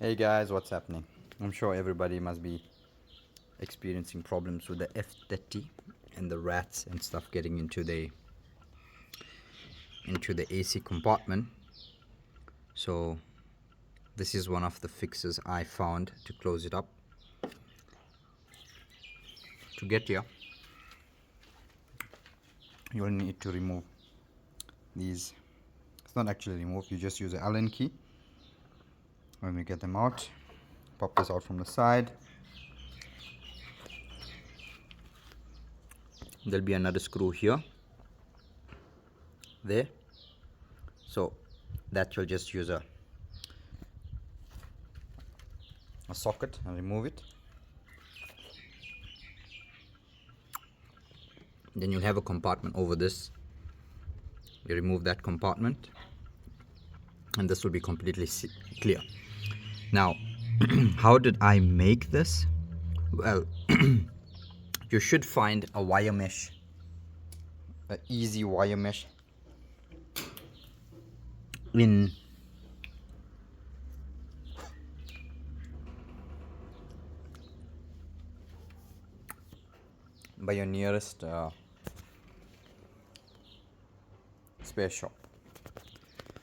Hey guys, what's happening? I'm sure everybody must be experiencing problems with the F30 and the rats and stuff getting into the AC compartment. So this is one of the fixes I found to close it up. To get here, you'll need to remove these. It's not actually removed, you just use an Allen key. When we get them out, pop this out from the side. There'll be another screw here, there, so that you'll just use a socket and remove it. Then you'll have a compartment over this. You remove that compartment and this will be completely clear. Now how did I make this? Well, you should find a wire mesh, an easy wire mesh by your nearest spare shop.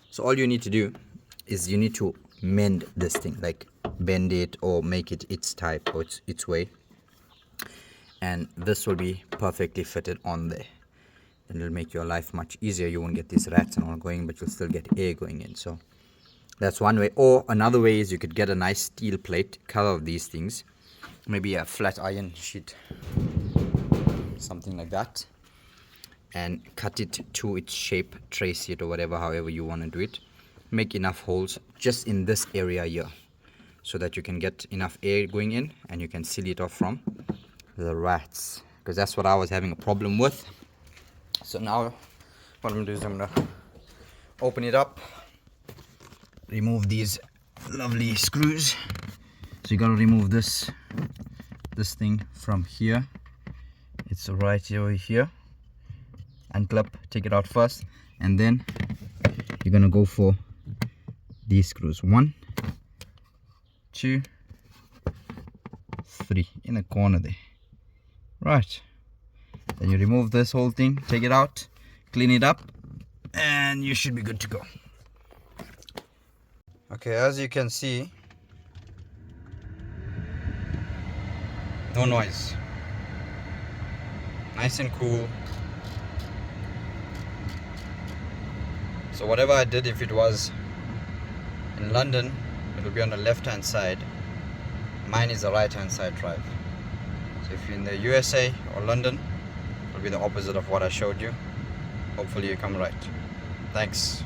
So all you need to do is you need to mend this thing, like bend it or make it its type or its way, and this will be perfectly fitted on there. And it'll make your life much easier. You won't get these rats and all going, but you'll still get air going in. So that's one way. Or another way is you could get a nice steel plate, color of these things, maybe a flat iron sheet, something like that, and cut it to its shape, trace it or whatever, however you want to do it. Make enough holes just in this area here so that you can get enough air going in and you can seal it off from the rats, because that's what I was having a problem with. So now what I'm going to do is I'm going to open it up, remove these lovely screws. So you got to remove this thing from here. It's right over here. Unclip, take it out first, and then you're gonna go for these screws. 1, 2, 3 in the corner there. Right. Then you remove this whole thing, take it out, clean it up, and you should be good to go. Okay, as you can see, no noise. Nice and cool. So whatever I did, if it was in London, it will be on the left hand side. Mine is the right hand side drive. So if you're in the USA or London, it will be the opposite of what I showed you. Hopefully you come right. Thanks.